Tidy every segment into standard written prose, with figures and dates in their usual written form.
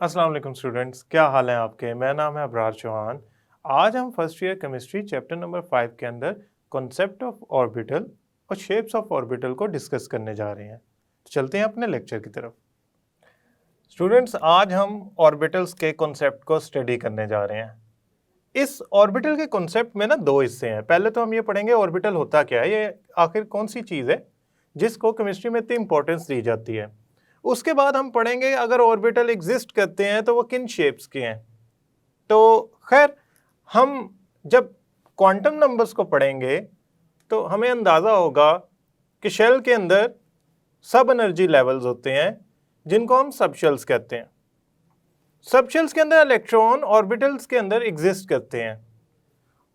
अस्सलाम वालेकुम स्टूडेंट्स, क्या हाल है आपके। मेरा नाम है अबरार चौहान। आज हम first year chemistry chapter number 5 के अंदर कॉन्सेप्ट ऑफ ऑर्बिटल और शेप्स ऑफ ऑर्बिटल को डिस्कस करने जा रहे हैं। तो चलते हैं अपने लेक्चर की तरफ। स्टूडेंट्स, आज हम ऑर्बिटल्स के कॉन्सेप्ट को स्टडी करने जा रहे हैं। इस ऑर्बिटल के कॉन्सेप्ट में ना दो हिस्से हैं। पहले तो हम ये पढ़ेंगे ऑर्बिटल होता क्या है, ये आखिर कौन सी चीज़ है जिसको केमिस्ट्री में इतनी इंपॉर्टेंस दी जाती है। उसके बाद हम पढ़ेंगे अगर ऑर्बिटल एग्जिस्ट करते हैं तो वो किन शेप्स के हैं। तो खैर, हम जब क्वांटम नंबर्स को पढ़ेंगे तो हमें अंदाज़ा होगा कि शेल के अंदर सब एनर्जी लेवल्स होते हैं जिनको हम सब शेल्स कहते हैं। सब शेल्स के अंदर इलेक्ट्रॉन ऑर्बिटल्स के अंदर एग्जिस्ट करते हैं।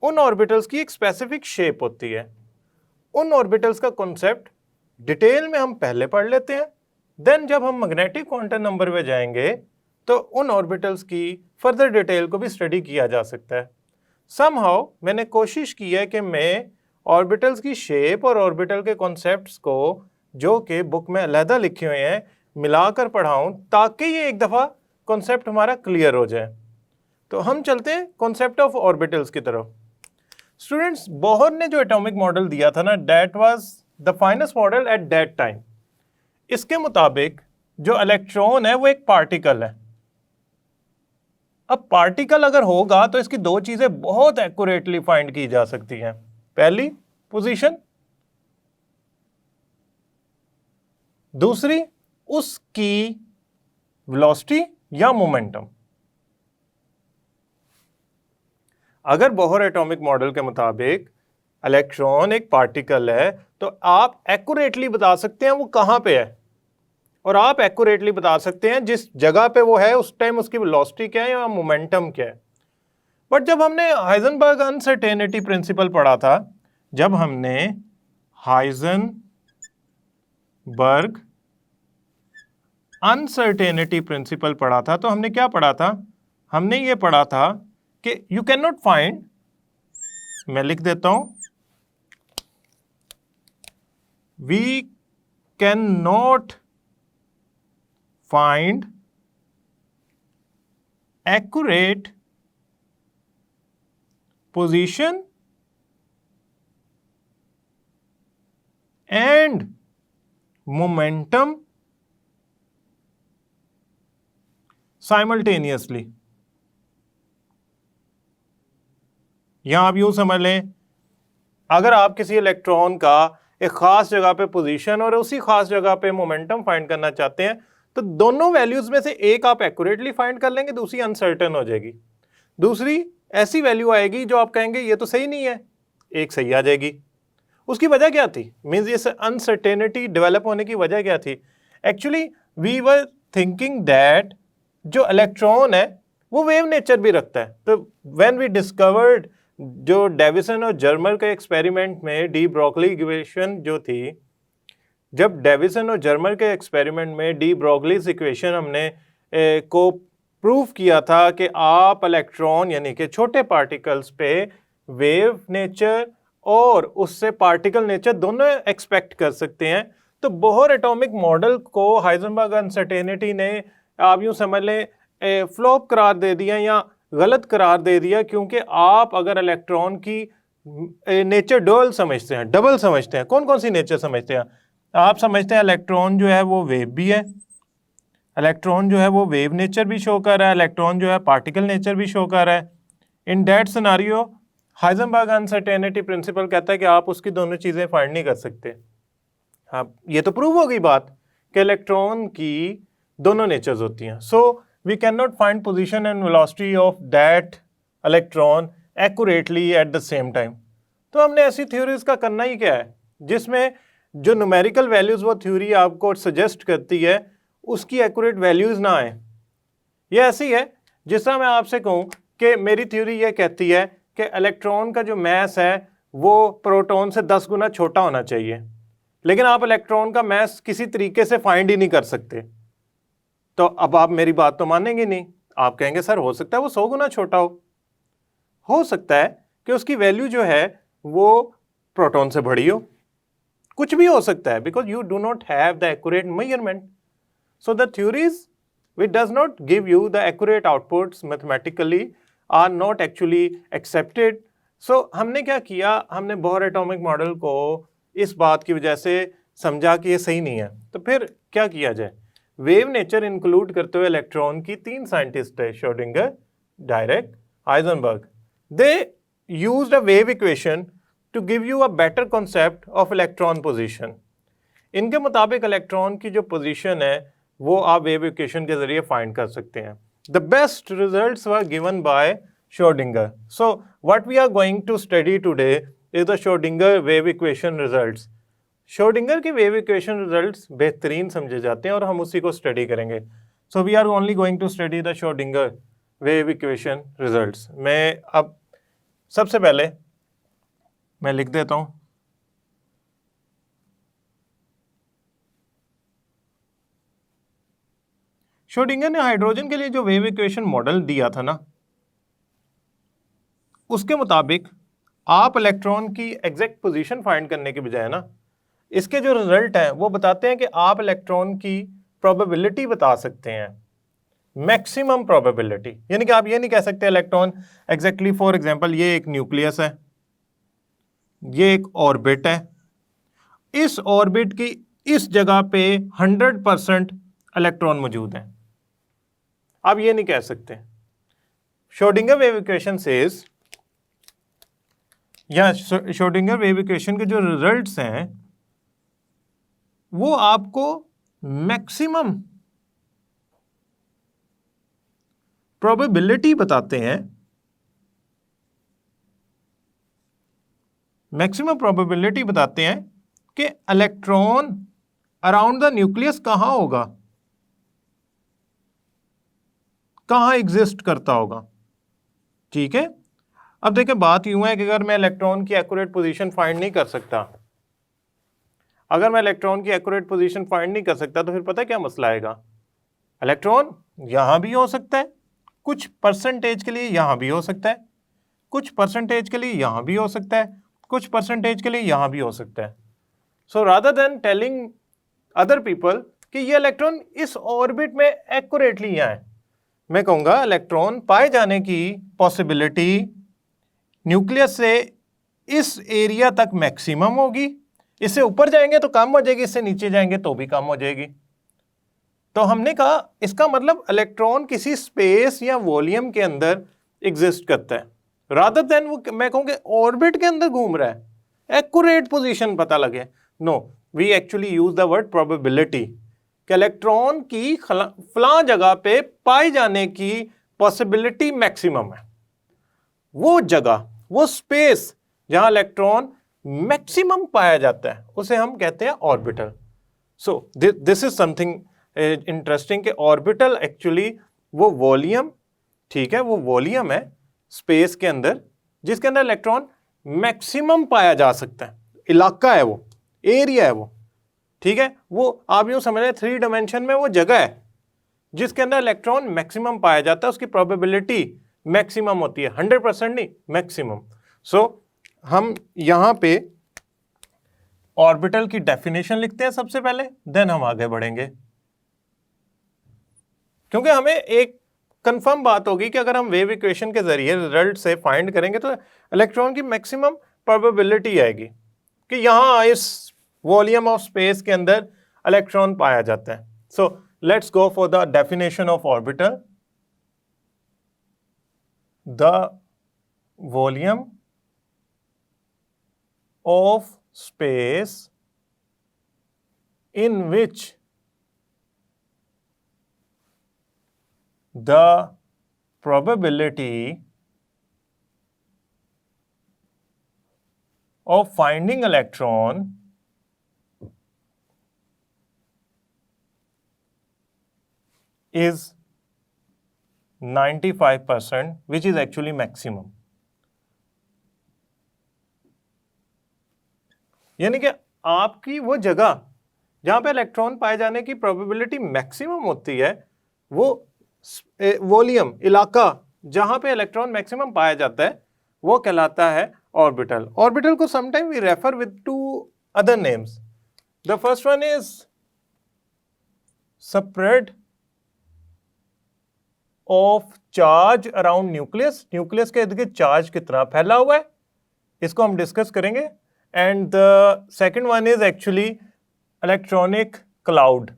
उन ऑर्बिटल्स की एक स्पेसिफिक शेप होती है। उन ऑर्बिटल्स का कॉन्सेप्ट डिटेल में हम पहले पढ़ लेते हैं। देन जब हम मैग्नेटिक क्वांटम नंबर में जाएंगे तो उन ऑर्बिटल्स की फर्दर डिटेल को भी स्टडी किया जा सकता है। समहाउ मैंने कोशिश की है कि मैं ऑर्बिटल्स की शेप और ऑर्बिटल के कॉन्सेप्ट्स को जो कि बुक में अलहदा लिखे हुए हैं मिलाकर पढ़ाऊं ताकि ये एक दफ़ा कॉन्सेप्ट हमारा क्लियर हो जाए। तो हम चलते हैं कॉन्सेप्ट ऑफ ऑर्बिटल्स की तरफ। स्टूडेंट्स, बोहर ने जो एटॉमिक मॉडल दिया था ना, that was the finest model at that time. इसके मुताबिक जो इलेक्ट्रॉन है वो एक पार्टिकल है। अब पार्टिकल अगर होगा तो इसकी दो चीजें बहुत एक्यूरेटली फाइंड की जा सकती हैं। पहली, पोजीशन। दूसरी, उसकी वेलोसिटी या मोमेंटम। अगर बोहर एटॉमिक मॉडल के मुताबिक इलेक्ट्रॉन एक पार्टिकल है तो आप एक्यूरेटली बता सकते हैं वो कहां पे है, और आप एक्यूरेटली बता सकते हैं जिस जगह पे वो है उस टाइम उसकी वेलोसिटी क्या है या मोमेंटम क्या है। बट जब हमने हाइजेनबर्ग अनसर्टेनिटी प्रिंसिपल पढ़ा था, जब हमने हाइजेनबर्ग अनसर्टेनिटी प्रिंसिपल पढ़ा था तो हमने क्या पढ़ा था? हमने ये पढ़ा था कि यू कैन नॉट फाइंड, मैं लिख देता हूं, we can not find accurate position and momentum simultaneously। यहां आप यूं समझ लें, अगर आप किसी इलेक्ट्रॉन का एक खास जगह पे पोजीशन और उसी खास जगह पे मोमेंटम फाइंड करना चाहते हैं तो दोनों वैल्यूज में से एक आप एक्यूरेटली फाइंड कर लेंगे, दूसरी अनसर्टेन हो जाएगी। दूसरी ऐसी वैल्यू आएगी जो आप कहेंगे ये तो सही नहीं है, एक सही आ जाएगी। उसकी वजह क्या थी? मींस ये अनसर्टेनिटी डेवलप होने की वजह क्या थी? Actually we were thinking that जो इलेक्ट्रॉन है वो वेव नेचर भी रखता है। तो व्हेन वी डिस्कवर्ड, जो डेविसन और जर्मर के एक्सपेरिमेंट में डी ब्रोगली इक्वेशन जो थी, जब डेविसन और जर्मर के एक्सपेरिमेंट में डी ब्रोगलीज इक्वेशन हमने को प्रूव किया था कि आप इलेक्ट्रॉन यानी कि छोटे पार्टिकल्स पे वेव नेचर और उससे पार्टिकल नेचर दोनों एक्सपेक्ट कर सकते हैं, तो बोहर एटॉमिक मॉडल को हाइजेनबर्ग अनसर्टेनिटी ने, आप यूं समझ लें, फ्लॉप करार दे दिया या गलत करार दे दिया, क्योंकि आप अगर इलेक्ट्रॉन की नेचर डबल समझते हैं। कौन कौन सी नेचर समझते हैं? आप समझते हैं इलेक्ट्रॉन जो है वो वेव भी है, इलेक्ट्रॉन जो है वो वेव नेचर भी शो कर रहा है, इलेक्ट्रॉन जो है पार्टिकल नेचर भी शो कर रहा है। In that scenario Heisenberg uncertainty principle कहता है कि आप उसकी दोनों चीज़ें फाइंड नहीं कर सकते। हाँ, ये तो प्रूव हो गई बात कि इलेक्ट्रॉन की दोनों नेचर्स होती हैं। So we can not find position and velocity of that electron accurately at the same time. तो हमने ऐसी थ्योरीज का करना ही क्या है जिसमें जो न्यूमेरिकल वैल्यूज वो थ्योरी आपको सजेस्ट करती है उसकी एक्यूरेट वैल्यूज ना आए। ये ऐसी है जिस तरह मैं आपसे कहूँ कि मेरी थ्योरी ये कहती है कि इलेक्ट्रॉन का जो मैस है वो प्रोटॉन से 10 गुना छोटा होना चाहिए, लेकिन आप इलेक्ट्रॉन का मैस किसी तरीके से फाइंड ही नहीं कर सकते। तो अब आप मेरी बात तो मानेंगे नहीं, आप कहेंगे सर हो सकता है वो 100 गुना छोटा हो सकता है कि उसकी वैल्यू जो है वो प्रोटॉन से बड़ी हो, कुछ भी हो सकता है, because you do not have the accurate measurement. So the theories which does not give you the accurate outputs mathematically, are not actually accepted. So हमने क्या किया, हमने बोहर एटॉमिक मॉडल को इस बात की वजह से समझा कि ये सही नहीं है, तो फिर क्या किया जाए, वेव नेचर इंक्लूड करते हुए इलेक्ट्रॉन की 3 साइंटिस्ट है, Schrodinger, direct, Heisenberg. They used a wave equation two give you a better concept of electron position. इनके मुताबिक इलेक्ट्रॉन की जो पोजीशन है वो आप वेव इक्वेशन के जरिए फाइंड कर सकते हैं. The best results were given by Schrodinger. So what we are going to study today is the Schrodinger wave equation results. Schrodinger के वेव इक्वेशन रिजल्ट्स बेहतरीन समझे जाते हैं और हम उसी को स्टडी करेंगे. So we are only going to study the Schrodinger wave equation results. मैं अब सबसे पहले मैं लिख देता हूं, श्रोडिंगर ने हाइड्रोजन के लिए जो वेव इक्वेशन मॉडल दिया था ना, उसके मुताबिक आप इलेक्ट्रॉन की एग्जैक्ट पोजीशन फाइंड करने के बजाय ना, इसके जो रिजल्ट हैं वो बताते हैं कि आप इलेक्ट्रॉन की प्रोबेबिलिटी बता सकते हैं, मैक्सिमम प्रोबेबिलिटी. यानी कि आप ये नहीं कह सकते इलेक्ट्रॉन एग्जैक्टली, फॉर एग्जांपल ये एक न्यूक्लियस है, ये एक ऑर्बिट है, इस ऑर्बिट की इस जगह पे 100% इलेक्ट्रॉन मौजूद हैं. आप ये नहीं कह सकते. श्रोडिंगर वेव इक्वेशन सेज, या श्रोडिंगर वेव इक्वेशन के जो रिजल्ट्स हैं वो आपको मैक्सिमम प्रोबेबिलिटी बताते हैं, मैक्सिमम प्रोबेबिलिटी बताते हैं कि इलेक्ट्रॉन अराउंड द न्यूक्लियस कहां होगा, कहां एग्जिस्ट करता होगा. ठीक है. अब देखिए बात यूं है कि अगर मैं इलेक्ट्रॉन की एक्यूरेट पोजीशन फाइंड नहीं कर सकता, अगर मैं इलेक्ट्रॉन की एक्यूरेट पोजीशन फाइंड नहीं कर सकता तो फिर पता है क्या मसला आएगा, इलेक्ट्रॉन यहां भी हो सकता है, कुछ परसेंटेज के लिए यहां भी हो सकता है, कुछ परसेंटेज के लिए यहां भी हो सकता है, कुछ परसेंटेज के लिए यहां भी हो सकता है. So rather than telling other people कि ये इलेक्ट्रॉन इस ऑर्बिट में एक्यूरेटली यहां है, मैं कहूंगा इलेक्ट्रॉन पाए जाने की पॉसिबिलिटी न्यूक्लियस से इस एरिया तक मैक्सिमम होगी, इससे ऊपर जाएंगे तो कम हो जाएगी, इससे नीचे जाएंगे तो भी कम हो जाएगी. तो हमने कहा इसका मतलब इलेक्ट्रॉन किसी स्पेस या वॉल्यूम के अंदर एग्जिस्ट करता है, रादर देन वो मैं कहूँगा ऑर्बिट के अंदर घूम रहा है, एक्यूरेट पोजीशन पता लगे. No, we actually use the word probability कि इलेक्ट्रॉन की फलां जगह पे पाए जाने की पॉसिबिलिटी मैक्सिमम है. वो जगह, वो स्पेस जहां इलेक्ट्रॉन मैक्सिमम पाया जाता है उसे हम कहते हैं orbital. So this is something interesting कि ऑर्बिटल एक्चुअली वो वॉल्यूम, ठीक है, वो वॉल्यूम है स्पेस के अंदर जिसके अंदर इलेक्ट्रॉन मैक्सिमम पाया जा सकता है, इलाका है वो, एरिया है वो. ठीक है, वो आप यूं समझ रहे 3 डायमेंशन में वो जगह है जिसके अंदर इलेक्ट्रॉन मैक्सिमम पाया जाता है, उसकी प्रोबेबिलिटी मैक्सिमम होती है, 100% नहीं, मैक्सिमम. सो हम यहां पे ऑर्बिटल की डेफिनेशन लिखते हैं सबसे पहले, देन हम आगे बढ़ेंगे, क्योंकि हमें एक कंफर्म बात होगी कि अगर हम वेव इक्वेशन के जरिए रिजल्ट से फाइंड करेंगे तो इलेक्ट्रॉन की मैक्सिमम प्रोबेबिलिटी आएगी कि यहां इस वॉल्यूम ऑफ स्पेस के अंदर इलेक्ट्रॉन पाया जाता है. So let's go for the definition of orbital. The volume of space in which the probability of finding electron is 95%, which is actually maximum. यानी कि आपकी वो जगह जहां पे इलेक्ट्रॉन पाए जाने की प्रोबेबिलिटी मैक्सिमम होती है, वो वॉल्यूम, इलाका जहां पे इलेक्ट्रॉन मैक्सिमम पाया जाता है, वो कहलाता है ऑर्बिटल. ऑर्बिटल को sometime we refer with 2 other names. The first one is spread of charge around nucleus, nucleus के इर्द गिर्द चार्ज कितना फैला हुआ है, इसको हम डिस्कस करेंगे। And the second one is actually electronic cloud,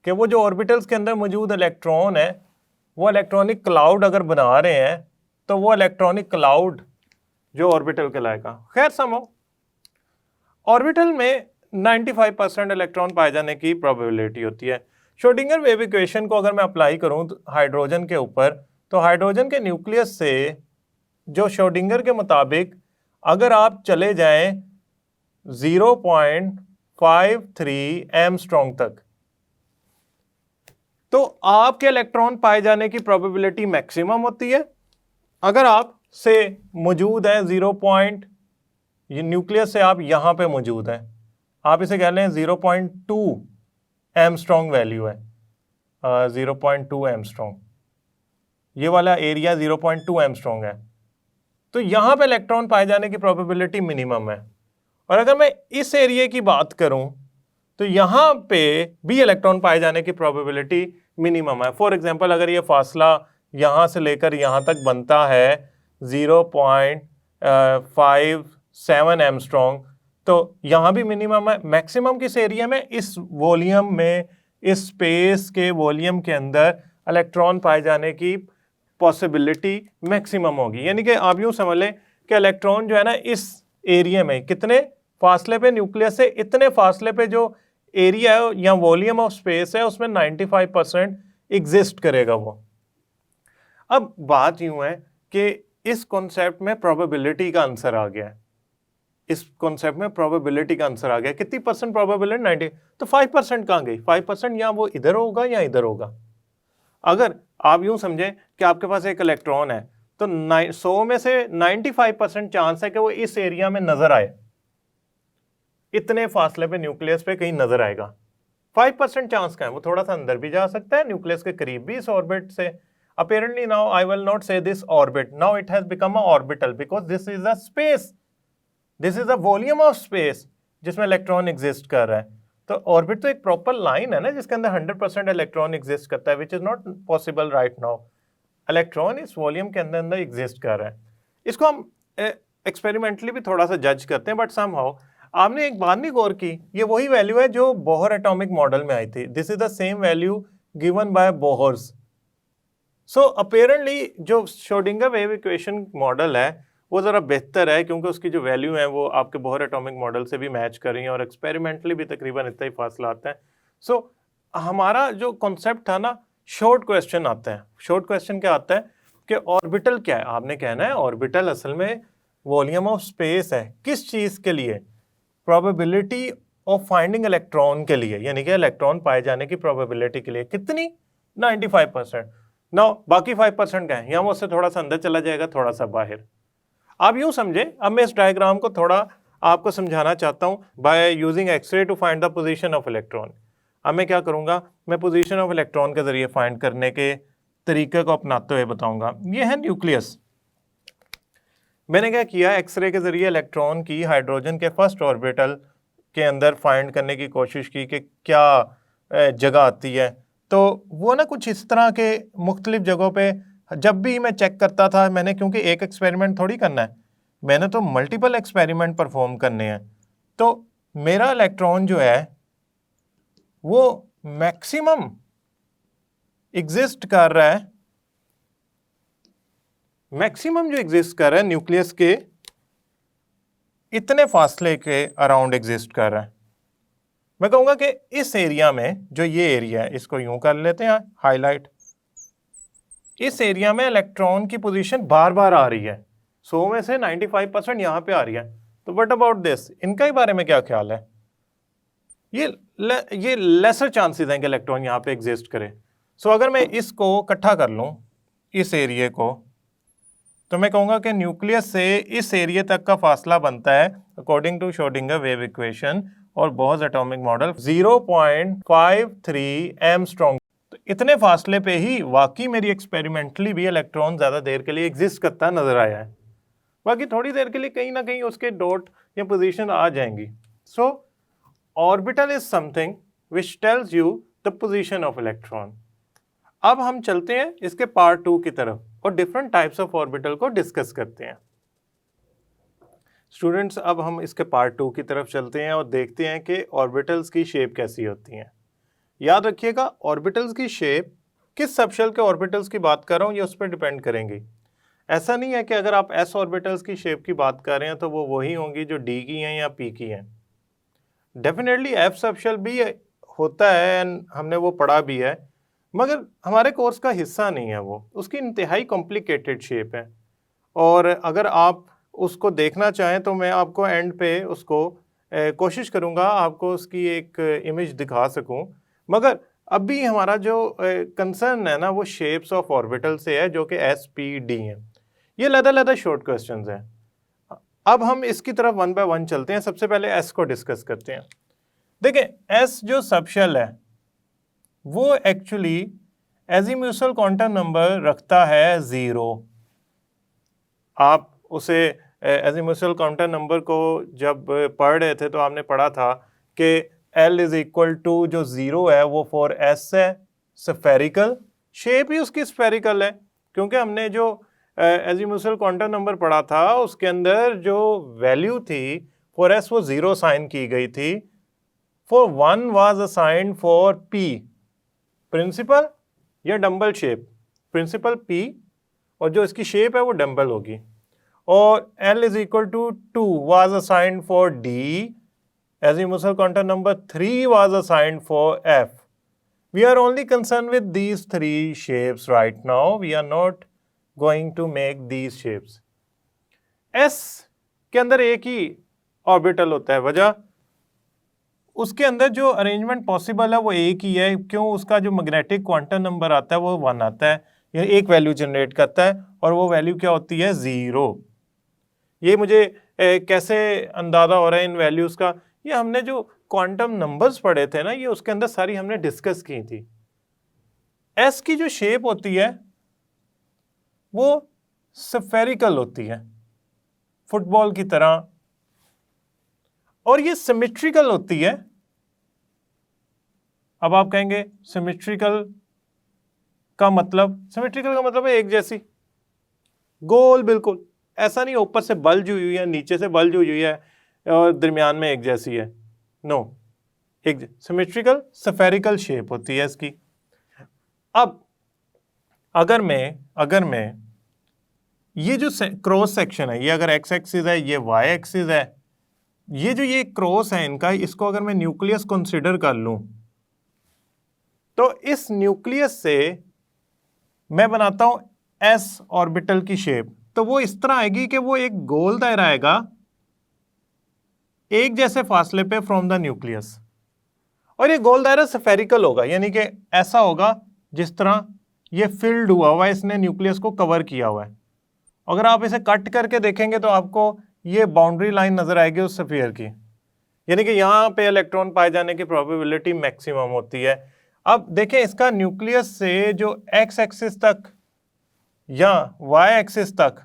कि वो जो ऑर्बिटल्स के अंदर मौजूद इलेक्ट्रॉन है वो इलेक्ट्रॉनिक क्लाउड अगर बना रहे हैं तो वो इलेक्ट्रॉनिक क्लाउड जो ऑर्बिटल कहलाएगा। खैर समझो, ऑर्बिटल में 95% इलेक्ट्रॉन पाए जाने की प्रोबेबिलिटी होती है। श्रोडिंगर वेव इक्वेशन को अगर मैं अप्लाई करूं हाइड्रोजन के ऊपर, तो हाइड्रोजन के न्यूक्लियस से जो श्रोडिंगर के मुताबिक अगर आप चले जाएं 0.53 एंगस्ट्रॉम तक, तो आपके इलेक्ट्रॉन पाए जाने की प्रोबेबिलिटी मैक्सिमम होती है। अगर आप से मौजूद है 0. ये न्यूक्लियस से आप यहां पे मौजूद हैं, आप इसे कह लें 0.2 एंगस्ट्रॉम वैल्यू है, 0.2 एंगस्ट्रॉम, ये वाला एरिया 0.2 एंगस्ट्रॉम है, तो यहां पे इलेक्ट्रॉन पाए जाने की प्रोबेबिलिटी मिनिमम है। और अगर मैं इस एरिया की बात करूं तो यहां पे भी इलेक्ट्रॉन पाए जाने की प्रोबेबिलिटी मिनिमम है। फॉर एग्जांपल, अगर ये फासला यहां से लेकर यहां तक बनता है 0.57 एंगस्ट्रॉम, तो यहां भी मिनिमम है। मैक्सिमम किस एरिया में, इस वॉल्यूम में, इस स्पेस के वॉल्यूम के अंदर इलेक्ट्रॉन पाए जाने की पॉसिबिलिटी मैक्सिमम होगी। यानी कि आप यूं समझ लें कि इलेक्ट्रॉन जो है ना इस एरिया में कितने फासले पे, न्यूक्लियस से इतने फासले पे जो एरिया है या वॉल्यूम ऑफ स्पेस है उसमें 95% एग्जिस्ट करेगा वो। अब बात यूं है कि इस कॉन्सेप्ट में प्रोबेबिलिटी का आंसर आ गया है, इस कॉन्सेप्ट में प्रोबेबिलिटी का आंसर आ गया। कितनी परसेंट प्रोबेबिलिटी? 90। तो 5% कहाँ गई? 5% या वो इधर होगा या इधर होगा। अगर आप यूं समझें कि आपके पास एक इलेक्ट्रॉन है तो 100 में से 95% चांस है कि वो इस एरिया में नजर आए, इतने फासले पे न्यूक्लियस पे कहीं नजर आएगा। 5% चांस का है, वो थोड़ा सा अंदर भी जा सकता है, न्यूक्लियस के करीब भी इस ऑर्बिट से। Apparently now I will not say this orbit, now it has become a orbital because this is a space, this is a volume of space जिसमें इलेक्ट्रॉन एग्जिस्ट कर रहा है। तो ऑर्बिट तो एक प्रॉपर लाइन है ना जिसके अंदर 100% इलेक्ट्रॉन एग्जिस्ट करता है, which is not possible right now. Electron इस वॉल्यूम के अंदर अंदर एग्जिस्ट कर रहा है। इसको हम एक्सपेरिमेंटली भी थोड़ा सा जज करते हैं, बट समहाउ आपने एक बात नहीं गौर की, ये वही वैल्यू है जो बोहर एटॉमिक मॉडल में आई थी। This is the same value given by Bohr's. So apparently जो श्रोडिंगर वेव इक्वेशन मॉडल है वो ज़रा बेहतर है, क्योंकि उसकी जो वैल्यू है वो आपके बोहर एटॉमिक मॉडल से भी मैच कर रही है और एक्सपेरिमेंटली भी तकरीबन इतना ही फासला आता है। सो हमारा जो कॉन्सेप्ट था ना, शॉर्ट क्वेश्चन आता है। शॉर्ट क्वेश्चन क्या आता है कि ऑर्बिटल क्या है, आपने कहना है ऑर्बिटल असल में वॉल्यूम ऑफ स्पेस है। किस चीज़ के लिए? प्रोबेबिलिटी ऑफ फाइंडिंग इलेक्ट्रॉन के लिए, यानी कि इलेक्ट्रॉन पाए जाने की प्रोबेबिलिटी के लिए। कितनी? 95%। नाउ बाकी 5% का है, यहाँ वो उससे थोड़ा सा अंदर चला जाएगा, थोड़ा सा बाहर। आप यूं समझे, अब मैं इस डायग्राम को थोड़ा आपको समझाना चाहता हूं by using X ray to find the position of electron. अब मैं क्या करूंगा, मैं पोजीशन ऑफ इलेक्ट्रॉन के जरिए फाइंड करने के तरीके को अपनाते हुए बताऊंगा। ये है न्यूक्लियस। मैंने क्या किया, एक्सरे के जरिए इलेक्ट्रॉन की हाइड्रोजन के फर्स्ट ऑर्बिटल के अंदर फाइंड करने की कोशिश की कि क्या जगह आती है। तो वो ना कुछ इस तरह के मुख्तलिफ जगहों पे जब भी मैं चेक करता था, मैंने क्योंकि एक एक्सपेरिमेंट थोड़ी करना है, मैंने तो मल्टीपल एक्सपेरिमेंट परफॉर्म करने हैं। तो मेरा इलेक्ट्रॉन जो है वो मैक्सिमम एग्जिस्ट कर रहा है, मैक्सिमम जो एग्जिस्ट कर रहा है न्यूक्लियस के इतने फासले के अराउंड एग्जिस्ट कर रहा है। मैं कहूँगा कि इस एरिया में, जो ये एरिया है, इसको यूं कर लेते हैं हाईलाइट, इस एरिया में इलेक्ट्रॉन की पोजीशन बार बार आ रही है। 100 में से 95% यहाँ पे आ रही है। तो व्हाट अबाउट दिस, इनका ही बारे में क्या ख्याल है? ये लेसर चांसेस हैं कि इलेक्ट्रॉन यहाँ पे एग्जिस्ट करे। सो अगर मैं इसको इकट्ठा कर लूँ, इस एरिया को, तो मैं कहूँगा कि न्यूक्लियस से इस एरिया तक का फासला बनता है according to Schrodinger wave equation और बोहर्स एटॉमिक मॉडल 0.53 एंगस्ट्रॉम। तो इतने फासले पे ही वाकई मेरी एक्सपेरिमेंटली भी इलेक्ट्रॉन ज़्यादा देर के लिए एग्जिस्ट करता नजर आया है। बाकी थोड़ी देर के लिए कहीं ना कहीं उसके डॉट या पोजीशन आ जाएंगी। So orbital is something which tells you the position of electron. अब हम चलते हैं इसके पार्ट 2 की तरफ और डिफरेंट टाइप्स ऑफ ऑर्बिटल को डिस्कस करते हैं। स्टूडेंट्स, अब हम इसके पार्ट 2 की तरफ चलते हैं और देखते हैं कि ऑर्बिटल्स की शेप कैसी होती हैं। याद रखिएगा, ऑर्बिटल्स की शेप किस सबशेल के ऑर्बिटल्स की बात कर रहा हूँ ये उस पर डिपेंड करेंगी। ऐसा नहीं है कि अगर आप एस ऑर्बिटल्स की शेप की बात कर रहे हैं तो वो वही होंगी जो डी की हैं या पी की हैं। डेफिनेटली एफ सबशेल भी होता है एंड हमने वो पढ़ा भी है, मगर हमारे कोर्स का हिस्सा नहीं है वो। उसकी इंतहाई कॉम्प्लिकेटेड शेप है और अगर आप उसको देखना चाहें तो मैं आपको एंड पे उसको कोशिश करूँगा आपको उसकी एक इमेज दिखा सकूँ। मगर अभी हमारा जो कंसर्न है ना वो शेप्स ऑफ ऑर्बिटल से है जो कि एस पी डी हैं। ये लदा शॉर्ट क्वेश्चंस हैं। अब हम इसकी तरफ वन बाय वन चलते हैं। सबसे पहले एस को डिस्कस करते हैं। देखें, एस जो सबशेल है वो एक्चुअली एजीम्यूथल क्वांटम नंबर रखता है 0। आप उसे एजीम्यूथल क्वांटम नंबर को जब पढ़ रहे थे तो आपने पढ़ा था कि L इज इक्वल टू जो 0 है वो फॉर S है, स्फेरिकल शेप ही उसकी स्फेरिकल है, क्योंकि हमने जो एजीम्यूथल क्वांटम नंबर पढ़ा था उसके अंदर जो वैल्यू थी फॉर S वो 0 साइन की गई थी, for 1 was assigned for P principal या डम्बल शेप, प्रिंसिपल P और जो इसकी शेप है वो डम्बल होगी, और L is equal to 2 was assigned for D, azimuthal quantum number 3 was assigned for F. We are only concerned with these 3 shapes right now. We are not going to make these shapes. S के अंदर एक ही orbital होता है, वजह उसके अंदर जो arrangement possible है वो एक ही है। क्यों? उसका जो मैग्नेटिक क्वांटम नंबर आता है वो 1 आता है, ये एक वैल्यू जनरेट करता है और वो वैल्यू क्या होती है? 0। ये मुझे कैसे अंदाज़ा हो रहा है इन वैल्यूज़ का? ये हमने जो क्वांटम नंबर्स पढ़े थे ना, ये उसके अंदर सारी हमने डिस्कस की थी। एस की जो शेप होती है वो स्फेरिकल होती है, फुटबॉल की तरह, और ये सिमेट्रिकल होती है। अब आप कहेंगे सिमेट्रिकल का मतलब? सिमेट्रिकल का मतलब है एक जैसी, गोल, बिल्कुल ऐसा नहीं ऊपर से बल्ज हुई है, नीचे से बल्ज हुई है और दरमियान में एक जैसी है। नो, एक सिमेट्रिकल स्फेरिकल शेप होती है इसकी। अब अगर मैं ये जो क्रॉस सेक्शन है, ये अगर एक्स एक्सिस है, ये वाई एक्सिस है, ये क्रॉस है इनका, इसको अगर मैं न्यूक्लियस कंसिडर कर लूं तो इस न्यूक्लियस से मैं बनाता हूं एस ऑर्बिटल की शेप। तो वो इस तरह आएगी कि वो एक गोल दायरा आएगा एक जैसे फासले पे फ्रॉम द न्यूक्लियस, और ये गोल दायरा स्फेरिकल होगा, यानी कि ऐसा होगा जिस तरह ये फिल्ड हुआ है, इसने न्यूक्लियस को कवर किया हुआ है। अगर आप इसे कट करके देखेंगे तो आपको ये बाउंड्री लाइन नजर आएगी उस स्फीयर की, यानी कि यहाँ पे इलेक्ट्रॉन पाए जाने की प्रोबेबिलिटी मैक्सिमम होती है। अब देखें, इसका न्यूक्लियस से जो एक्स एक्सिस तक या वाई एक्सिस तक,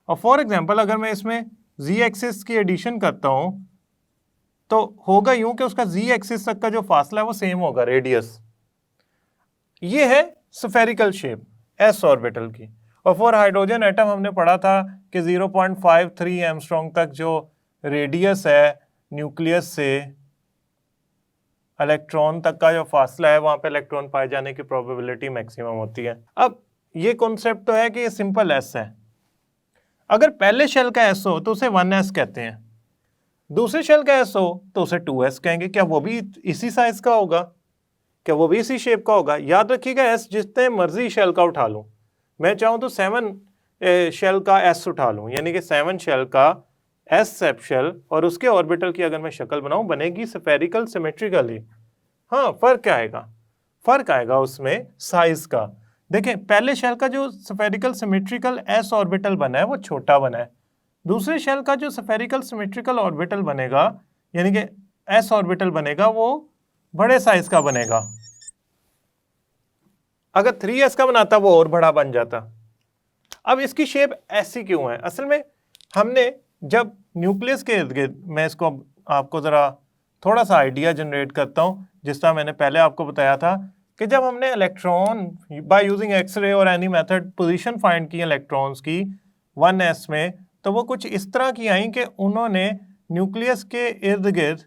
और फॉर एग्जांपल अगर मैं इसमें जी एक्सिस की एडिशन करता हूं तो होगा यूं कि उसका जी एक्सिस तक का जो फासला है वो सेम होगा, रेडियस। ये है स्फेरिकल शेप एस ऑर्बिटल की। और फॉर हाइड्रोजन एटम हमने पढ़ा था कि 0.53 एंगस्ट्रॉम तक जो रेडियस है न्यूक्लियस से इलेक्ट्रॉन तक का जो फासला है, वहां पे इलेक्ट्रॉन पाए जाने की प्रोबेबिलिटी मैक्सिमम होती है। अब ये कॉन्सेप्ट तो है कि ये सिंपल एस है। अगर पहले शेल का एस हो तो उसे 1s कहते हैं, दूसरे शेल का एस हो तो उसे 2s कहेंगे। क्या वो भी इसी साइज का होगा? क्या वो भी इसी शेप का होगा? याद रखिएगा, एस जितने मर्जी शेल का उठा लूं, मैं चाहूं तो 7 शेल का एस उठा लूं, यानी कि 7 शेल का एस सेप शेल, और उसके ऑर्बिटल की अगर मैं शक्ल बनाऊं बनेगी स्फेरिकल सिमेट्रिकली। हाँ, फर्क आएगा उसमें साइज का। देखें, पहले शेल का जो स्फेरिकल सिमेट्रिकल एस ऑर्बिटल बना है वो छोटा बना है, दूसरे शेल का जो स्फेरिकल सिमेट्रिकल ऑर्बिटल बनेगा यानी कि एस ऑर्बिटल बनेगा वो बड़े साइज का बनेगा। अगर 3s का बनाता वो और बड़ा बन जाता। अब इसकी शेप ऐसी क्यों है? असल में हमने जब न्यूक्लियस के इर्द गिर्द, मैं इसको आपको ज़रा थोड़ा सा आइडिया जनरेट करता हूँ, जिस तरह मैंने पहले आपको बताया था कि जब हमने इलेक्ट्रॉन बाय यूजिंग एक्सरे और एनी मेथड पोजीशन फाइंड की इलेक्ट्रॉन्स की 1s में, तो वो कुछ इस तरह की आई कि उन्होंने न्यूक्लियस के इर्द गिर्द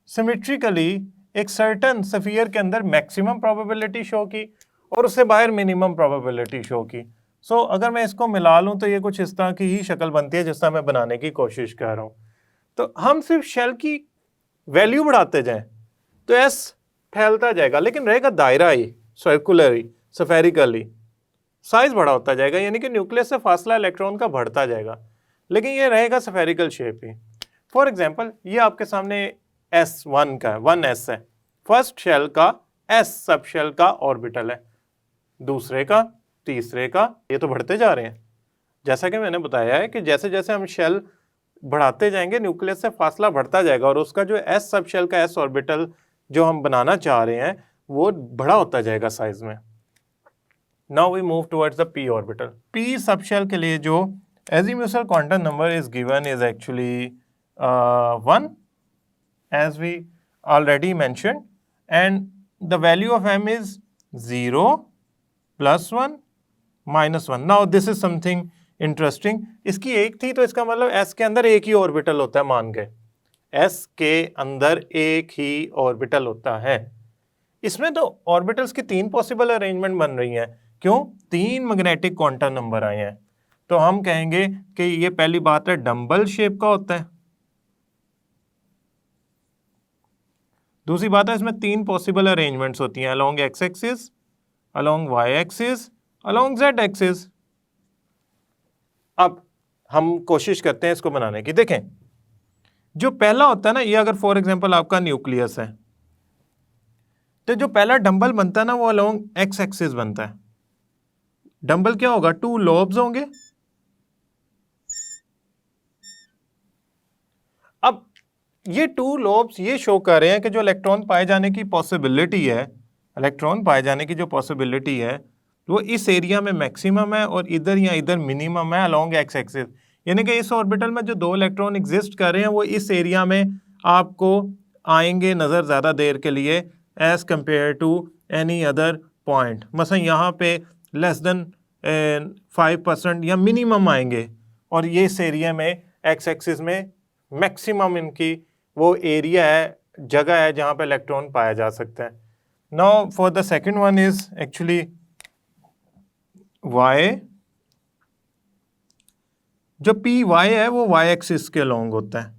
सिमेट्रिकली एक सर्टन स्फीयर के अंदर मैक्सिमम प्रोबेबिलिटी शो की और उससे बाहर मिनिमम प्रोबेबिलिटी शो की। सो अगर मैं इसको मिला लूँ तो ये कुछ इस तरह की ही शक्ल बनती है जिस तरह मैं बनाने की कोशिश कर रहा हूँ। तो हम सिर्फ शेल की वैल्यू बढ़ाते जाएं तो एस फैलता जाएगा, लेकिन रहेगा दायरा ही, सर्कुलर, स्फेरिकली, साइज बड़ा होता जाएगा, यानी कि न्यूक्लियस से फासला इलेक्ट्रॉन का बढ़ता जाएगा, लेकिन ये रहेगा spherical shape he. For example ये आपके सामने S1 का 1s है, फर्स्ट शेल का S सब शेल का ऑर्बिटल है, दूसरे का, तीसरे का, ये तो बढ़ते जा रहे हैं। जैसा कि मैंने बताया है कि जैसे जैसे हम शेल बढ़ाते जाएंगे न्यूक्लियस से फासला बढ़ता जाएगा और उसका जो S सब शेल का S ऑर्बिटल जो हम बनाना चाह रहे हैं वो बड़ा होता जाएगा साइज में। Now we move towards the p orbital. p subshell के लिए जो azimuthal quantum number is given is actually 1 as we already mentioned, and the value of m is 0 plus 1 minus 1. Now this is something interesting. इसकी एक थी तो इसका मतलब s के अंदर एक ही ऑर्बिटल होता है, मान गए s के अंदर एक ही ऑर्बिटल होता है। इसमें तो ऑर्बिटल्स की 3 पॉसिबल अरेंजमेंट बन रही हैं। क्यों? 3 मैग्नेटिक क्वांटम नंबर आए हैं, तो हम कहेंगे कि ये पहली बात है डंबल शेप का होता है। दूसरी बात है इसमें 3 पॉसिबल अरेंजमेंट्स होती हैं, along X axis, along Y axis, along Z axis. अब हम कोशिश करते हैं इसको बनाने की। देखें जो पहला होता है ना, ये अगर फॉर एग्जांपल आपका न्यूक्लियस है तो जो पहला डंबल बनता है ना वो अलोंग एक्स एक्सिस बनता है। डंबल क्या होगा? 2 लोब्स होंगे। अब ये 2 लोब्स ये शो कर रहे हैं कि जो इलेक्ट्रॉन पाए जाने की पॉसिबिलिटी है, इलेक्ट्रॉन पाए जाने की जो पॉसिबिलिटी है वो इस एरिया में मैक्सिमम है और इधर या इधर मिनिमम है अलोंग एक्स एक्सिस। यानी कि इस ऑर्बिटल में जो 2 इलेक्ट्रॉन एग्जिस्ट कर रहे हैं वो इस एरिया में आपको आएंगे नज़र ज़्यादा देर के लिए as compare to any other point. मसलन यहाँ पे लेस देन 5% या मिनिमम आएंगे और ये इस एरिया में एक्स एक्सिस में मैक्सिमम इनकी वो एरिया है, जगह है जहाँ पे इलेक्ट्रॉन पाया जा सकता है। Now for the second one is actually y, जो पी वाई है वो y एक्सिस के लॉन्ग होता है।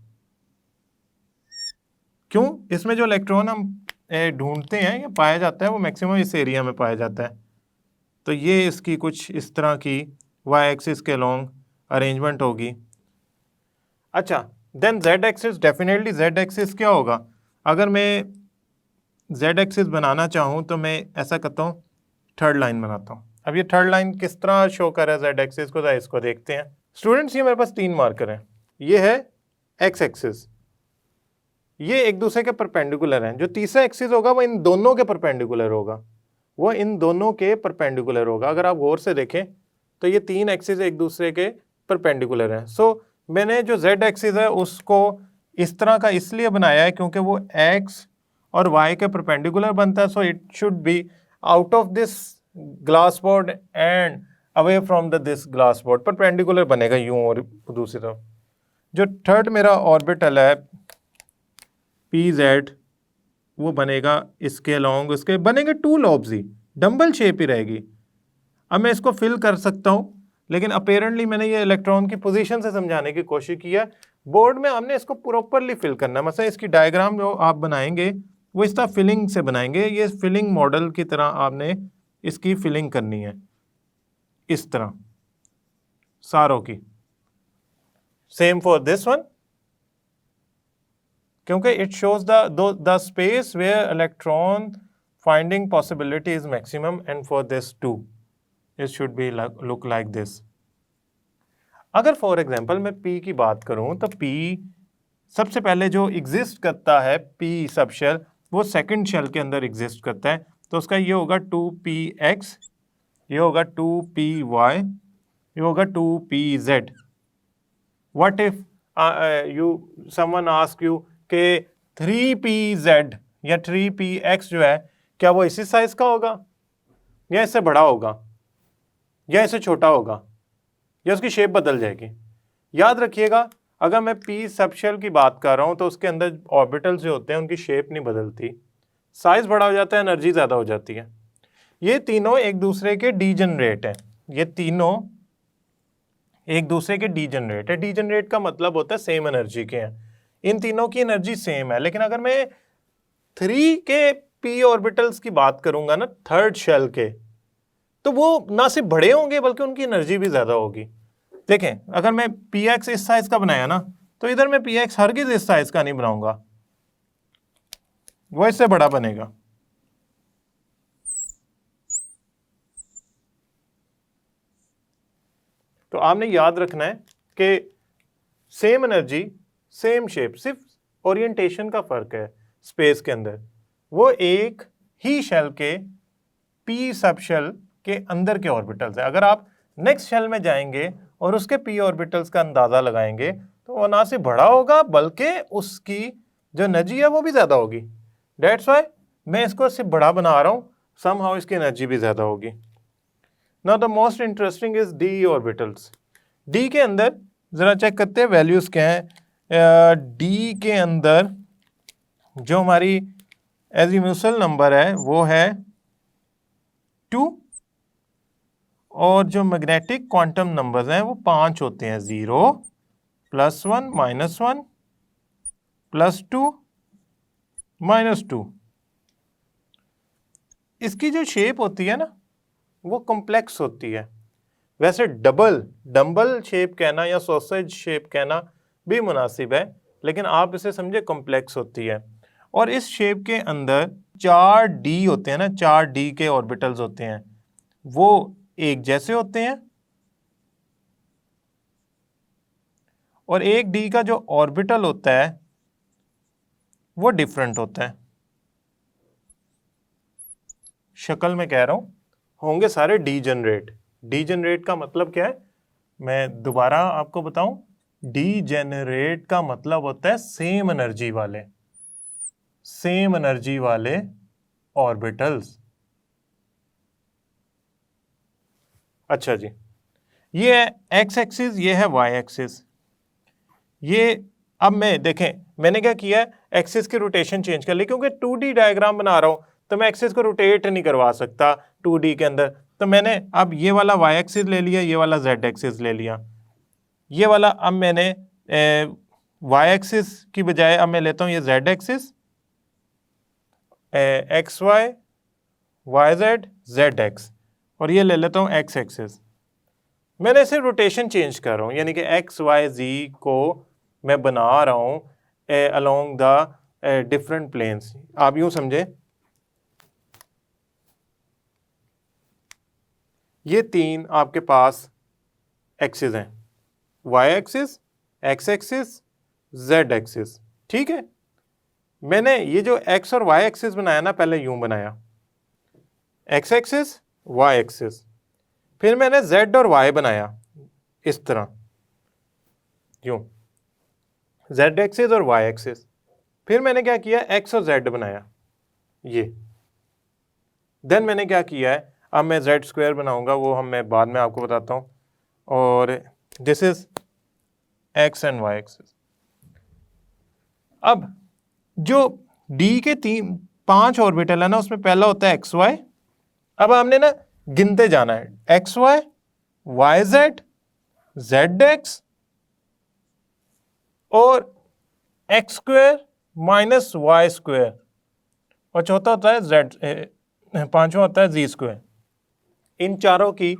क्यों? इसमें जो इलेक्ट्रॉन हम ढूंढते हैं या पाया जाता है वो मैक्सिमम इस एरिया में पाया जाता है, तो ये इसकी कुछ इस तरह की y एक्सिस के लॉन्ग अरेंजमेंट होगी। अच्छा, then z axis, definitely z axis क्या होगा? अगर मैं z एक्सिस बनाना चाहूँ तो मैं ऐसा करता हूँ, थर्ड लाइन बनाता हूँ। अब ये थर्ड लाइन किस तरह शो कर रहा है z एक्सिस को, इसको देखते हैं। स्टूडेंट्स ये मेरे पास 3 मार्कर हैं, ये है x एक्सिस, ये एक दूसरे के परपेंडिकुलर हैं। जो तीसरा एक्सिस होगा वो इन दोनों के परपेंडिकुलर होगा, वो इन दोनों के परपेंडिकुलर होगा। अगर आप गौर से देखें तो ये 3 एक्सिस एक दूसरे के परपेंडिकुलर हैं। सो मैंने जो z एक्सिस है उसको इस तरह का इसलिए बनाया है क्योंकि वो x और y के परपेंडिकुलर बनता है। So it should be out of this glass board and away from the this glass board, perpendicular बनेगा यूं। और दूसरी तरफ जो थर्ड मेरा ऑर्बिटल है pz, वो बनेगा इसके अलोंग, इसके बनेंगे 2 लॉब्स ही, डंबल शेप ही रहेगी। अब मैं इसको फिल कर सकता हूँ, लेकिन अपेरेंटली मैंने ये इलेक्ट्रॉन की पोजीशन से समझाने की कोशिश की है। बोर्ड में हमने इसको प्रॉपरली फिल करना है। मतलब इसकी डायग्राम जो आप बनाएंगे वो इस तरह फिलिंग से बनाएंगे, ये फिलिंग मॉडल की तरह आपने इसकी फिलिंग करनी है, इस तरह सारों की। सेम फॉर दिस वन, क्योंकि it shows the space where electron finding possibility is maximum, and for this too it should be look like this. अगर फॉर एग्जांपल मैं p की बात करूं तो p सबसे पहले जो एग्जिस्ट करता है p सब शेल, वो सेकंड शेल के अंदर एग्जिस्ट करता है, तो उसका ये होगा 2px, ये होगा 2py, ये होगा 2pz। What if someone ask you के 3pz या 3px जो है, क्या वो इसी साइज का होगा या इससे बड़ा होगा या इससे छोटा होगा या उसकी शेप बदल जाएगी? याद रखिएगा, अगर मैं p सबशेल की बात कर रहा हूं तो उसके अंदर ऑर्बिटल्स जो होते हैं उनकी शेप नहीं बदलती, साइज बड़ा हो जाता है, एनर्जी ज़्यादा हो जाती है। ये तीनों एक दूसरे के डीजनरेट हैं, ये तीनों एक दूसरे के डीजनरेट है। डीजनरेट का मतलब होता है सेम एनर्जी के हैं, इन तीनों की एनर्जी सेम है। लेकिन अगर मैं 3 के p ऑर्बिटल्स की बात करूंगा ना, थर्ड शेल के, तो वो ना सिर्फ बड़े होंगे बल्कि उनकी एनर्जी भी ज्यादा होगी। देखें, अगर मैं px इस साइज का बनाया ना, तो इधर मैं px हरगिज इस साइज का नहीं बनाऊंगा, वो इससे बड़ा बनेगा। तो आपने याद रखना है कि सेम एनर्जी सेम शेप, सिर्फ ओरिएंटेशन का फर्क है स्पेस के अंदर। वो एक ही शेल के p सब शेल के अंदर के ऑर्बिटल्स है। अगर आप नेक्स्ट शेल में जाएंगे और उसके p ऑर्बिटल्स का अंदाजा लगाएंगे तो वो ना सिर्फ बड़ा होगा बल्कि उसकी जो एनर्जी है वो भी ज्यादा होगी। दैट्स व्हाई मैं इसको सिर्फ बड़ा बना रहा हूं, समहाउ इसकी एनर्जी भी ज्यादा होगी। Now the most interesting is d orbitals. d के अंदर जरा चेक करते हैं वैल्यूज क्या है। d के अंदर जो हमारी एजीम्यूसल नंबर है वो है 2, और जो मैग्नेटिक क्वांटम नंबर्स हैं वो 5 होते हैं, 0, +1, -1, +2, -2। इसकी जो शेप होती है ना वो कॉम्प्लेक्स होती है। वैसे डंबल शेप कहना या सॉसेज शेप कहना भी मुनासिब है, लेकिन आप इसे समझे कॉम्प्लेक्स होती है। और इस शेप के अंदर 4d होते हैं ना, 4d के ऑर्बिटल्स होते हैं, वो एक जैसे होते हैं, और एक d का जो ऑर्बिटल होता है वो डिफरेंट होता है। शक्ल में कह रहा हूं, होंगे सारे डीजनरेट। डीजनरेट का मतलब क्या है, मैं दोबारा आपको बताऊं, डीजेनरेट का मतलब होता है सेम एनर्जी वाले ऑर्बिटल्स। अच्छा जी, ये है एक्स एक्सिस, ये है वाई एक्सिस। ये अब मैं देखें, मैंने क्या किया है, एक्सिस की रोटेशन चेंज कर ली, क्योंकि 2D डायग्राम बना रहा हूं तो मैं एक्सिस को रोटेट नहीं करवा सकता 2D के अंदर। तो मैंने अब ये वाला वाई एक्सिस ले लिया, ये वाला जेड एक्सिस ले लिया। ये वाला अब मैंने वाई एक्सिस की बजाय अब मैं लेता हूं ये Z axis, X Y, Y Z, Z X, और ये ले लेता हूं एक्स एक्सिस। मैंने इसे रोटेशन चेंज कर रहा हूं, यानी कि एक्स वाई जी को मैं बना रहा हूं अलोंग द डिफरेंट प्लेन्स। आप यूं समझे, ये 3 आपके पास एक्सिस हैं, Y axis, X axis, Z axis, ठीक है। मैंने ये जो एक्स और वाई एक्सिस बनाया ना, पहले यूं बनाया, एक्स एक्सिस, वाई एक्सिस, फिर मैंने जेड और वाई बनाया इस तरह, यूं, जेड एक्सिस और वाई एक्सिस। फिर मैंने क्या किया, एक्स और जेड बनाया ये। देन मैंने क्या किया है, अब मैं जेड स्क्वायर बनाऊंगा, वो मैं बाद में आपको बताता हूं। और this is X and Y axis. अब जो डी के 5 ऑर्बिटल है ना, उसमें पहला होता है एक्स वाई। अब हमने ना गिनते जाना है, X Y, Y Z, Z X और X square minus Y square, और चौथा होता है जेड, पांचवा होता है जी स्क्वायर। इन चारों की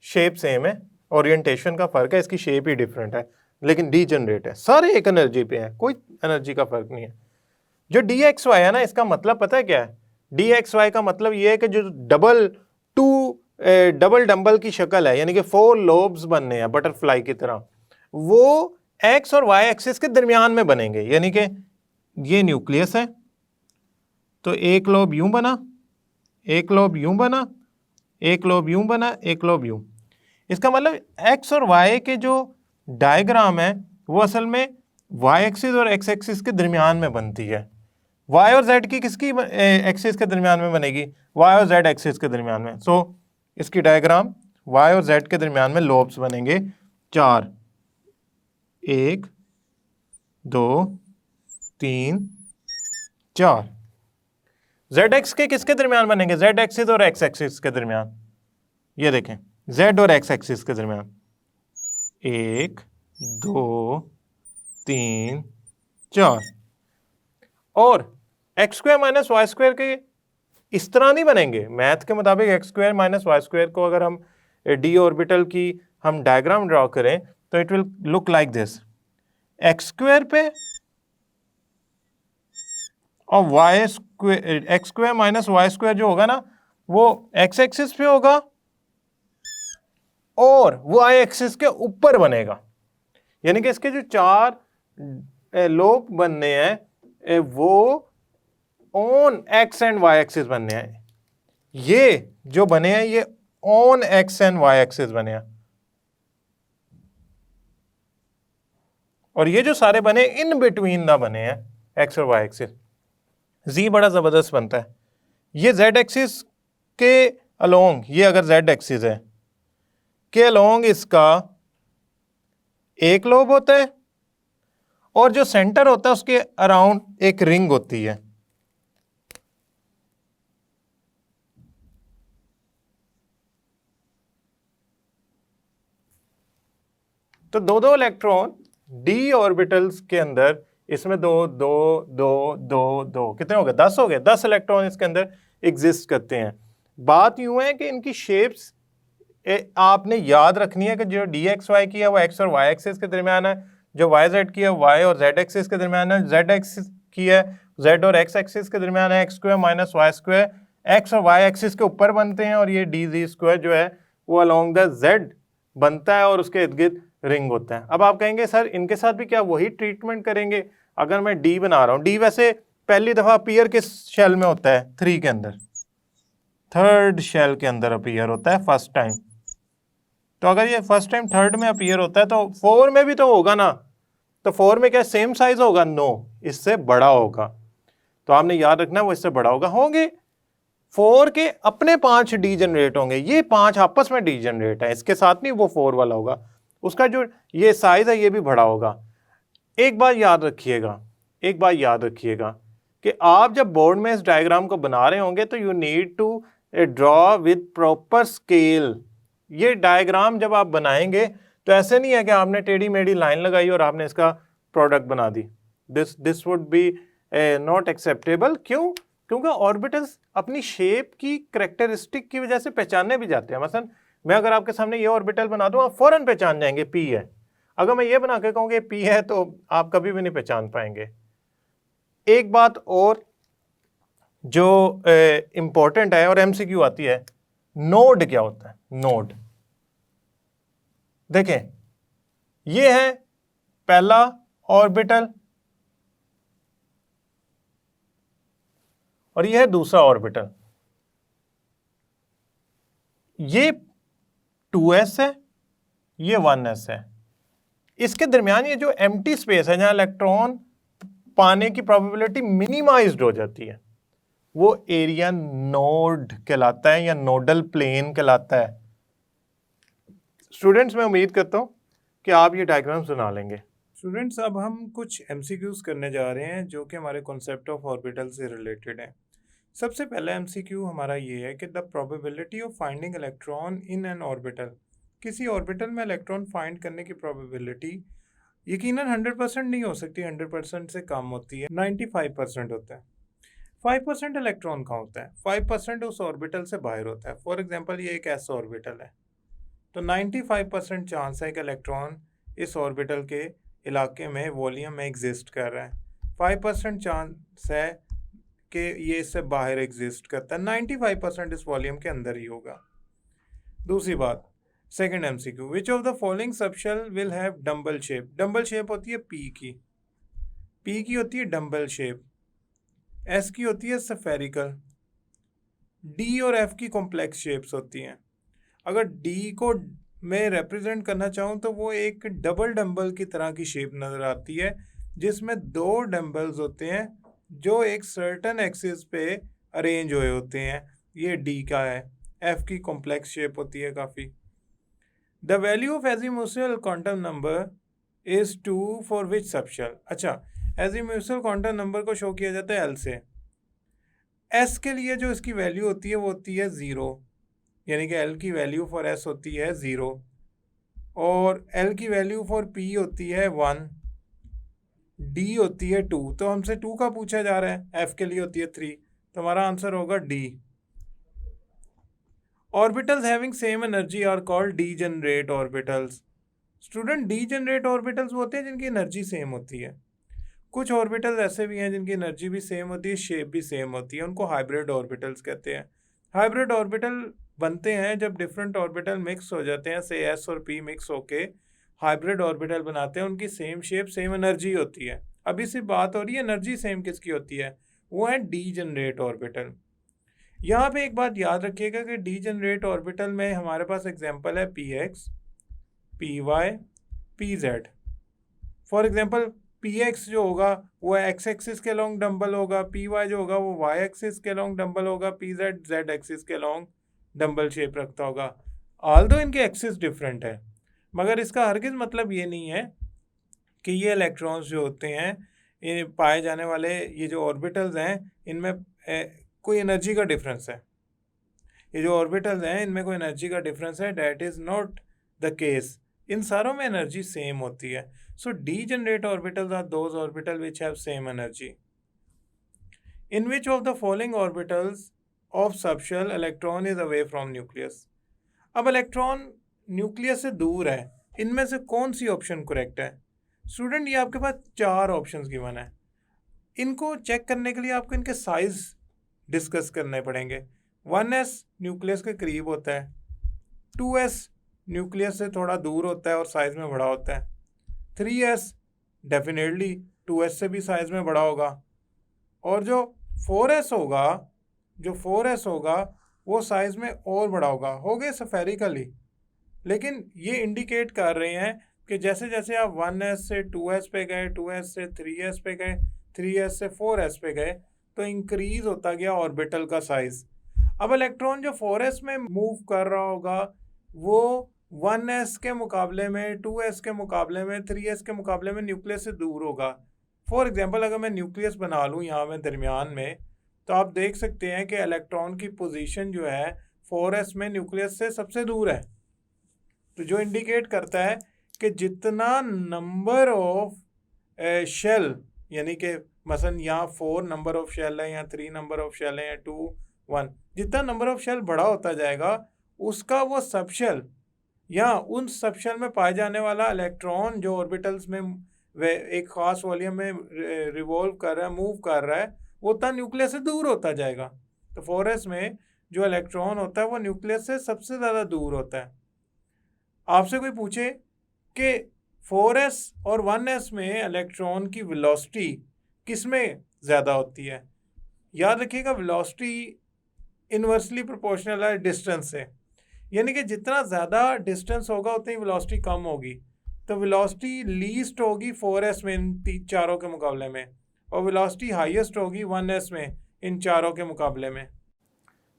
शेप सेम है, ओरिएंटेशन का फर्क है, इसकी शेप ही डिफरेंट है, लेकिन डीजनरेट है, सारे एक एनर्जी पे हैं, कोई एनर्जी का फर्क नहीं है। जो डी एक्स वाई है ना, इसका मतलब पता है क्या है, डी एक्स वाई का मतलब ये है कि जो डबल डंबल की शक्ल है, यानी कि 4 लोब्स बनने हैं बटरफ्लाई की तरह, वो एक्स और वाई एक्सिस के दरमियान में बनेंगे। यानी कि ये न्यूक्लियस है, तो एक लोब यूं बना, एक लोब यूं बना, एक लोब यूं बना, एक लोब यूं। इसका मतलब एक्स और वाई के जो डायग्राम है वो असल में वाई एक्सिस और एक्स एक्सिस के दरमियान में बनती है। वाई और जेड की किसकी एक्सिस के दरमियान में बनेगी, वाई और जेड एक्सिस के दरमियान में। सो इसकी डायग्राम वाई और जेड के दरमियान में लोब्स बनेंगे 4, 1 2 3 4। जेड एक्स के किसके दरमियान बनेंगे, जेड एक्सिस और एक्स एक्सिस के दरमियान। ये देखें जेड और एक्स एक्सिस के दरमियान 1 2 3 4। और X square minus Y square के इस तरह नहीं बनेंगे, मैथ के मुताबिक X square minus Y square को अगर हम डी ऑर्बिटल की हम डायग्राम ड्रॉ करें तो it will look like this. X square पे और Y square, X square minus Y square जो होगा ना वो एक्स एक्सिस पे होगा और वाई एक्सिस के ऊपर बनेगा। यानी कि इसके जो 4 लोब बनने हैं वो on X and Y axis बनने हैं। ये जो बने हैं ये on X and Y axis बने हैं, और ये जो सारे बने इन बिटवीन द बने हैं एक्स और वाई एक्सिस। जी बड़ा जबरदस्त बनता है। ये जेड एक्सिस के अलोंग, ये अगर जेड एक्सिस है के अलोंग इसका एक लोब होता है और जो सेंटर होता है उसके अराउंड एक रिंग होती है। तो दो दो इलेक्ट्रॉन डी ऑर्बिटल्स के अंदर, इसमें 2 2 2 2 2 कितने हो गए, 10 हो गए। 10 इलेक्ट्रॉन इसके अंदर एग्जिस्ट करते हैं। बात यूं है कि इनकी शेप्स आपने याद रखनी है कि जो डी एक्स वाई की है वो एक्स और वाई एक्सिस के दरमियान है, जो वाई जेड की है वाई और जेड एक्सिस के दरमियान है, जेड एक्सिस की है जेड और एक्स एक्सिस के दरमियान है, X square minus Y square X और वाई एक्सिस के ऊपर बनते हैं, और ये डी जी स्क्वायर जो है वो अलोंग द जेड बनता है और उसके इर्द गिर्द रिंग होता है। अब आप कहेंगे सर इनके साथ भी क्या वही ट्रीटमेंट करेंगे? अगर मैं डी बना रहा हूँ, डी वैसे पहली दफा अपीयर किस शेल में होता है, 3 के अंदर, थर्ड शेल के अंदर अपीयर होता है फर्स्ट टाइम। तो अगर ये फर्स्ट टाइम थर्ड में अपीयर होता है तो 4 में भी तो होगा ना। तो 4 में क्या सेम साइज होगा? नो, इससे बड़ा होगा। तो आपने याद रखना वो इससे बड़ा होंगे। 4 के अपने 5 डी जनरेट होंगे, ये 5 आपस में डी जनरेट है, इसके साथ नहीं वो 4 वाला होगा, उसका जो ये साइज है ये भी बड़ा होगा। एक बात याद रखिएगा कि आप जब बोर्ड में इस डायग्राम को बना रहे होंगे तो you need to draw with proper scale. ये डायग्राम जब आप बनाएंगे तो ऐसे नहीं है कि आपने टेढ़ी मेढ़ी लाइन लगाई और आपने इसका प्रोडक्ट बना दी। This would be not acceptable. क्यों? क्योंकि ऑर्बिटल्स अपनी शेप की करेक्टरिस्टिक की वजह से पहचाने भी जाते हैं। मसलन मैं अगर आपके सामने ये ऑर्बिटल बना दूं आप फौरन पहचान जाएंगे पी है। अगर मैं ये बना के कहूँगा पी है तो आप कभी भी नहीं पहचान पाएंगे। एक बात और जो इंपॉर्टेंट है और एमसीक्यू आती है, नोड क्या होता है? नोड देखें, ये है पहला ऑर्बिटल और ये है दूसरा ऑर्बिटल। ये 2s है, ये 1s है। इसके दरमियान ये जो एम्प्टी स्पेस है जहां इलेक्ट्रॉन पाने की प्रोबेबिलिटी मिनिमाइज्ड हो जाती है वो एरिया नोड कहलाता है या नोडल प्लेन कहलाता है। स्टूडेंट्स, मैं उम्मीद करता हूं कि आप ये डायग्राम्स बना लेंगे। स्टूडेंट्स, अब हम कुछ एमसीक्यूज करने जा रहे हैं जो कि हमारे कॉन्सेप्ट ऑफ ऑर्बिटल से रिलेटेड है। सबसे पहला एमसीक्यू हमारा ये है कि the probability of finding electron in an orbital. किसी ऑर्बिटल में इलेक्ट्रॉन फाइंड करने की प्रोबेबिलिटी यकीनन 100% नहीं हो सकती, 100% से कम होती है, 95% होता है। 5% इलेक्ट्रॉन का होता है, 5% उस ऑर्बिटल से बाहर होता है। फॉर एग्जांपल ये एक ऐसा ऑर्बिटल है तो 95% चांस है कि इलेक्ट्रॉन इस ऑर्बिटल के इलाके में वॉल्यूम में एग्जिस्ट कर रहा है। 5% चांस है कि ये इससे बाहर एग्जिस्ट करता है, 95% इस वॉल्यूम के अंदर ही होगा। दूसरी बात, second MCQ, which of the following subshell will have dumbbell shape. Dumbbell shape होती है पी की होती है डंबल शेप, एस की होती है स्फेरिकल, डी और एफ की कॉम्प्लेक्स शेप्स होती हैं। अगर डी को मैं रिप्रेजेंट करना चाहूँ तो वो एक डबल डंबल की तरह की शेप नज़र आती है जिसमें 2 डंबल्स होते हैं जो एक सर्टन एक्सिस पे अरेंज हुए होते हैं। ये डी का है। एफ की कॉम्प्लेक्स शेप होती है काफ़ी। The value of azimuthal quantum number is 2 for which subshell. अच्छा, एजीमुथल क्वांटम नंबर को शो किया जाता है एल से। एस के लिए जो इसकी वैल्यू होती है वो होती है 0, यानी कि एल की वैल्यू फॉर एस होती है 0 और एल की वैल्यू फॉर पी होती है 1, डी होती है 2। तो हमसे 2 का पूछा जा रहा है, एफ के लिए होती है 3, तो हमारा आंसर होगा D. Orbitals having same energy are called degenerate orbitals. Student, degenerate orbitals वो होते हैं जिनकी एनर्जी सेम होती है। कुछ ऑर्बिटल्स ऐसे भी हैं जिनकी एनर्जी भी सेम होती है, शेप भी सेम होती है, उनको हाइब्रिड ऑर्बिटल्स कहते हैं। हाइब्रिड ऑर्बिटल बनते हैं जब डिफरेंट ऑर्बिटल मिक्स हो जाते हैं, से एस और पी मिक्स होके हाइब्रिड ऑर्बिटल बनाते हैं, उनकी सेम शेप सेम एनर्जी होती है। अभी सिर्फ बात हो रही है एनर्जी सेम किसकी होती है, वो है डीजेनरेट ऑर्बिटल। यहाँ पे एक बात याद रखिएगा कि डीजेनरेट ऑर्बिटल में हमारे पास एग्जांपल है P X, P Y, P Z. For example P X जो होगा वो एक्स एक्सिस के लॉन्ग डम्बल होगा, पी वाई जो होगा वो वाई एक्सिस के लॉन्ग डम्बल होगा, पी जेड जेड एक्सिस के लॉन्ग डम्बल शेप रखता होगा। ऑल्दो इनके एक्सिस डिफरेंट है, मगर इसका हरगिज मतलब ये नहीं है कि ये इलेक्ट्रॉन्स जो होते हैं, ये पाए जाने वाले ये जो ऑर्बिटल्स हैं, इनमें कोई एनर्जी का डिफरेंस है। ये जो ऑर्बिटल्स हैं इनमें कोई एनर्जी का डिफरेंस है, that is not the case. इन सारों में एनर्जी सेम होती है। So degenerate orbitals are those orbital which have same energy. In which of the following orbitals of subshell electron is away from nucleus. अब electron nucleus से दूर है, इनमें से कौन सी ऑप्शन करेक्ट है? स्टूडेंट, ये आपके पास 4 ऑप्शंस गिवन है। इनको चेक करने के लिए आपको इनके साइज डिस्कस करने पड़ेंगे। 1s न्यूक्लियस के करीब होता है, 2s न्यूक्लियस से थोड़ा दूर होता है और साइज में बड़ा होता है, 3s डेफिनेटली 2s से भी साइज में बड़ा होगा, और जो 4s होगा वो साइज में और बड़ा होगा। हो गए स्फेरिकली, लेकिन ये इंडिकेट कर रहे हैं कि जैसे जैसे आप 1s से 2s पे गए, 2s से 3s पे गए, 3s से 4s पे गए, तो इंक्रीज होता गया ऑर्बिटल का साइज। अब इलेक्ट्रॉन जो 4s में मूव कर रहा होगा वो 1s के मुकाबले में, 2s के मुकाबले में, 3s के मुकाबले में न्यूक्लियस से दूर होगा। फॉर एग्जांपल अगर मैं न्यूक्लियस बना लूँ यहाँ में दरमियान में, तो आप देख सकते हैं कि इलेक्ट्रॉन की पोजीशन जो है 4s में न्यूक्लियस से सबसे दूर है। तो जो इंडिकेट करता है कि जितना नंबर ऑफ शेल, यानी कि मसलन यहाँ 4 नंबर ऑफ शेल है, या 3 नंबर ऑफ शेल है, या 2, 1, जितना नंबर ऑफ शेल बड़ा होता जाएगा उसका वो सबशेल या उन सबशेल में पाए जाने वाला इलेक्ट्रॉन जो ऑर्बिटल्स में एक खास वॉल्यूम में रिवॉल्व कर रहा है, मूव कर रहा है, वो उतना न्यूक्लियस से दूर होता जाएगा। तो 4s में जो इलेक्ट्रॉन होता है वो न्यूक्लियस से सबसे ज़्यादा दूर होता है। आपसे कोई पूछे कि 4s और 1s में इलेक्ट्रॉन की वेलोसिटी किस में ज़्यादा होती है, याद रखिएगा वेलोसिटी इन्वर्सली प्रोपोर्शनल है डिस्टेंस से, यानी कि जितना ज़्यादा डिस्टेंस होगा उतनी वेलोसिटी कम होगी। तो वेलोसिटी लीस्ट होगी 4s में इन चारों के मुकाबले में, और वेलोसिटी हाईएस्ट होगी 1s में इन चारों के मुकाबले में।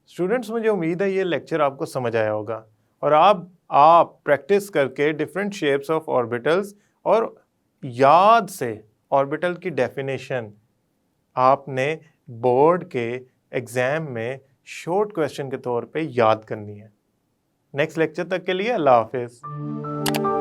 स्टूडेंट्स, मुझे उम्मीद है ये लेक्चर आपको समझ आया होगा और आप प्रैक्टिस करके डिफरेंट शेप्स ऑफ ऑर्बिटल्स और याद से ऑर्बिटल की डेफिनेशन आपने बोर्ड के एग्ज़ाम में शॉर्ट क्वेश्चन के तौर पे याद करनी है। नेक्स्ट लेक्चर तक के लिए अल्लाह हाफिज़।